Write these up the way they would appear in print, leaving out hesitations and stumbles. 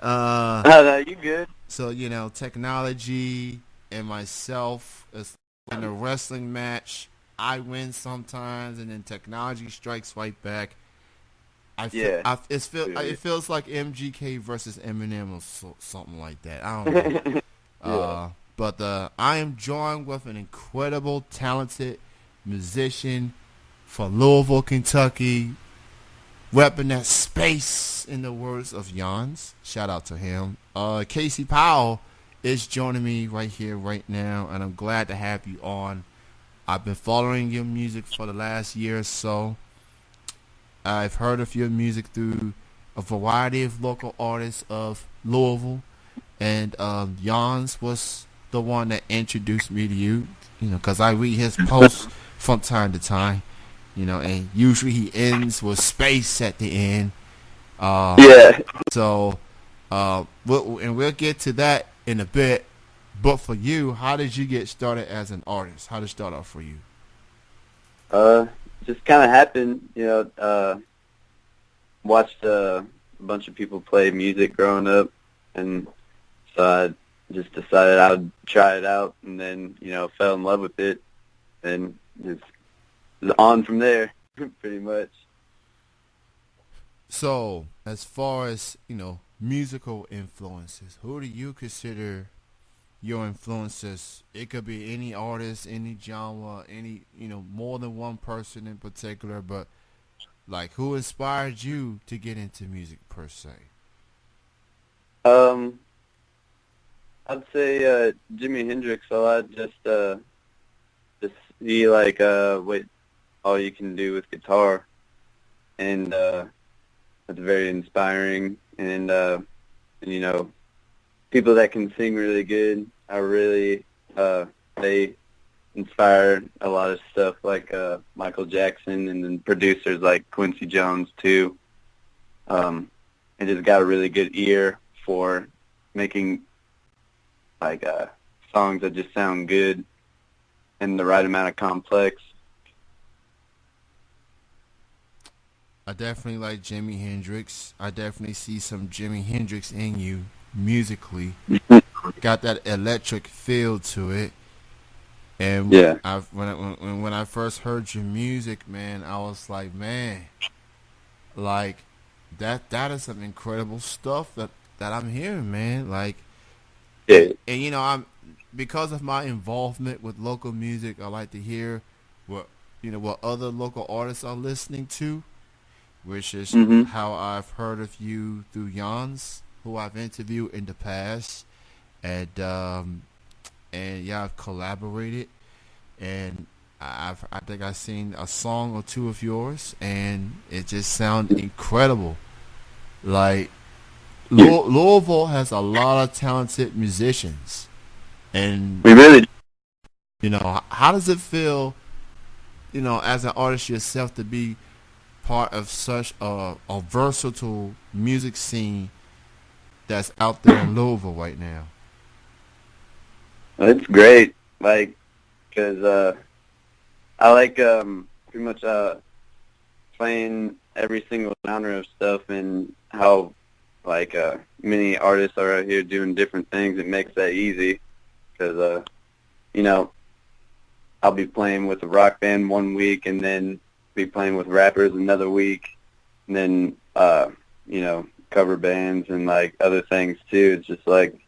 uh, No, you good? so technology and myself is in a wrestling match. I win sometimes, and then technology strikes right back. Yeah. It feels like MGK versus Eminem or something like that. I don't know. Yeah. But I am joined with an incredible, talented musician from Louisville, Kentucky, repping that space in the words of Jans. Shout out to him. Casey Powell is joining me right here, right now, and I'm glad to have you on. I've been following your music for the last year or so. I've heard of your music through a variety of local artists of Louisville, and Jans was the one that introduced me to you. Because I read his posts from time to time. And usually he ends with space at the end. Uh, Yeah. so, we'll get to that in a bit. But for you, how did you get started as an artist? How did it start off for you? Uh, just kind of happened, watched a bunch of people play music growing up, and so I just decided I would try it out, and then, fell in love with it, and just was on from there, pretty much. So, as far as musical influences, who do you consider your influences? It could be any artist, any genre, any more than one person in particular, but like who inspired you to get into music per se? Um, I'd say Jimi Hendrix a lot. Just see like what all you can do with guitar, and it's very inspiring. And you know, people that can sing really good are really they inspire a lot of stuff like Michael Jackson, and then producers like Quincy Jones too. And just got a really good ear for making like songs that just sound good and the right amount of complex. I definitely like Jimi Hendrix. I definitely see some Jimi Hendrix in you musically. Got that electric feel to it. And Yeah. when I first heard your music, man, I was like, man, like that is some incredible stuff that I'm hearing, man. Like, Yeah. and I'm because of my involvement with local music, I like to hear what what other local artists are listening to, which is Mhm. how I've heard of you through Jans, who I've interviewed in the past, and yeah, I've collaborated, and I think I've seen a song or two of yours, and it just sounded incredible. Like Yeah. Louisville has a lot of talented musicians, and We really. how does it feel, as an artist yourself, to be part of such a versatile music scene that's out there in Louisville right now? It's great, like, because I like pretty much playing every single genre of stuff, and how like many artists are out here doing different things. It makes that easy because you know I'll be playing with a rock band one week, and then be playing with rappers another week, and then cover bands and like other things too. It's just like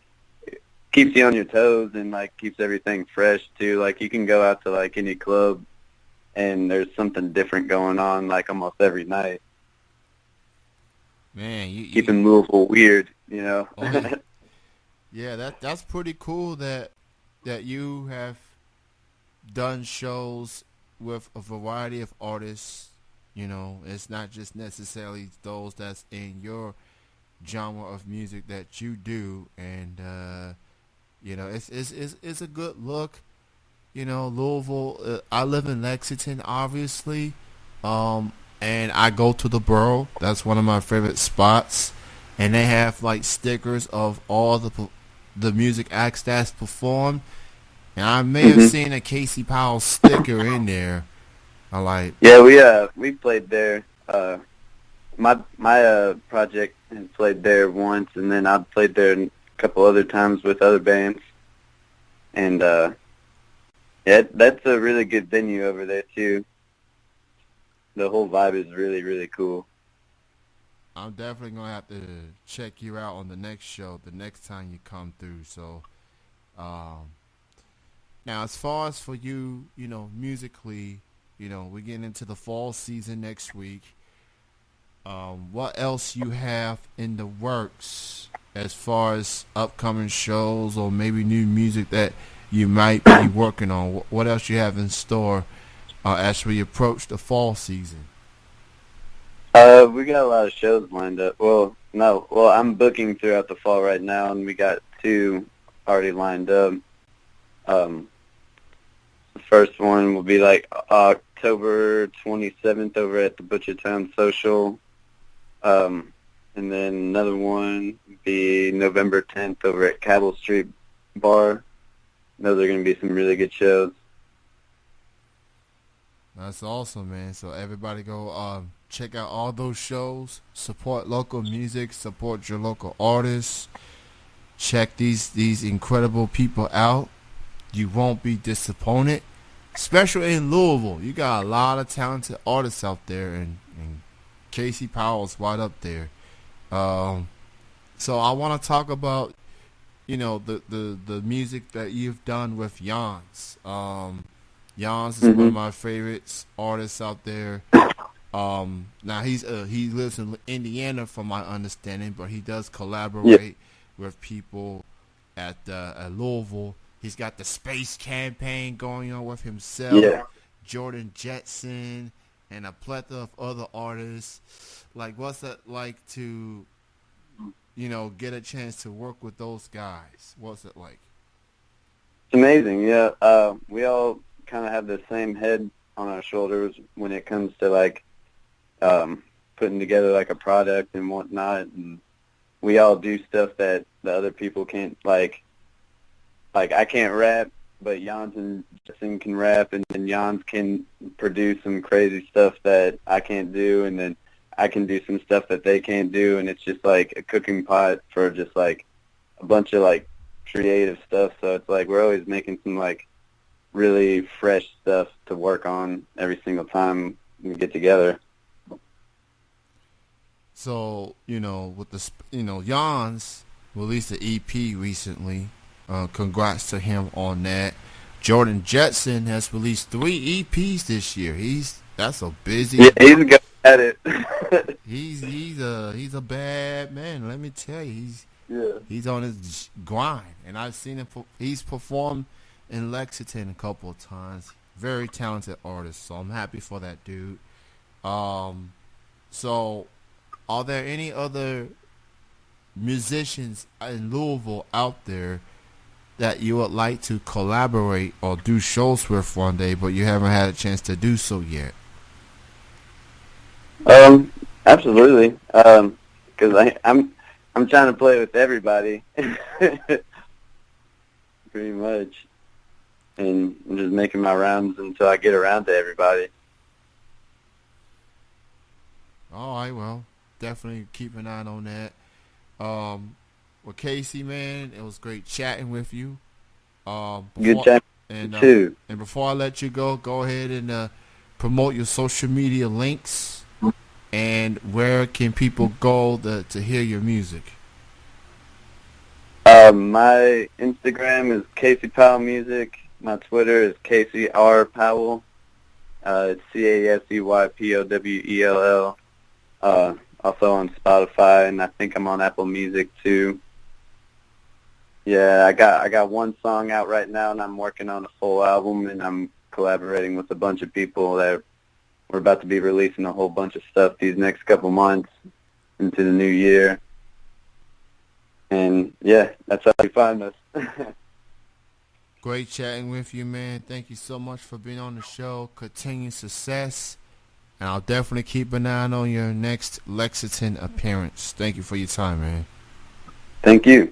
keeps you on your toes, and like keeps everything fresh too. Like you can go out to like any club, and there's something different going on like almost every night. Man, Keeping Louisville weird. oh yeah, yeah, that's pretty cool that you have done shows with a variety of artists. It's not just necessarily those that's in your genre of music that you do, and it's a good look. Louisville. I live in Lexington, obviously, and I go to the Borough. That's one of my favorite spots, and they have like stickers of all the music acts that's performed. And I may have hmm seen a Casey Powell sticker in there. I like, Yeah, we played there. My project and played there once, and then I played there a couple other times with other bands. And yeah, that's a really good venue over there too. The whole vibe is really, really cool. I'm definitely going to have to check you out on the next show, the next time you come through. So, now as far as for you, musically, we're getting into the fall season next week. What else you have in the works as far as upcoming shows or maybe new music that you might be working on? What else you have in store as we approach the fall season? We got a lot of shows lined up. Well, I'm booking throughout the fall right now, and we got 2 already lined up. The first one will be like October 27th over at the Butchertown Social. And then another one would be November 10th over at Cabell Street Bar. Those are going to be some really good shows. That's awesome, man. So everybody go check out all those shows. Support local music. Support your local artists. Check these incredible people out. You won't be disappointed. Especially in Louisville. You got a lot of talented artists out there, and Casey Powell's right up there. So I want to talk about, the music that you've done with Jans. Jans is one of my favorites artists out there. Now he lives in Indiana, from my understanding, but he does collaborate with people at Louisville. He's got the Space Campaign going on with himself, Jordan Jetson, and a plethora of other artists. Like, what's that like to, get a chance to work with those guys? What's it like? It's amazing, yeah. We all kind of have the same head on our shoulders when it comes to, like, putting together, like, a product and whatnot. And we all do stuff that the other people can't, like I can't rap, but Jans and Justin can rap, and then Jans can produce some crazy stuff that I can't do, and then I can do some stuff that they can't do, and it's just like a cooking pot for just like a bunch of like creative stuff. So it's like we're always making some like really fresh stuff to work on every single time we get together. So, with the, Jans released an EP recently. Congrats to him on that. Jordan Jetson has released 3 EPs this year. That's a busy. Yeah, he's good at it. he's a bad man. Let me tell you, he's on his grind, and I've seen him. He's performed in Lexington a couple of times. Very talented artist, so I'm happy for that dude. So, are there any other musicians in Louisville out there that you would like to collaborate or do shows with one day, but you haven't had a chance to do so yet? Absolutely. Because I'm trying to play with everybody, pretty much, and I'm just making my rounds until I get around to everybody. All right, well, definitely keep an eye on that. Well, Casey, man, it was great chatting with you. Good chatting too. And before I let you go ahead and promote your social media links, and where can people go to hear your music? My Instagram is Casey Powell Music. My Twitter is Casey R. Powell. It's CASEYPOWELL. Also on Spotify, and I think I'm on Apple Music too. Yeah, I got one song out right now, and I'm working on a full album, and I'm collaborating with a bunch of people that we're about to be releasing a whole bunch of stuff these next couple months into the new year. And yeah, that's how you find us. Great chatting with you, man. Thank you so much for being on the show. Continued success. And I'll definitely keep an eye on your next Lexington appearance. Thank you for your time, man. Thank you.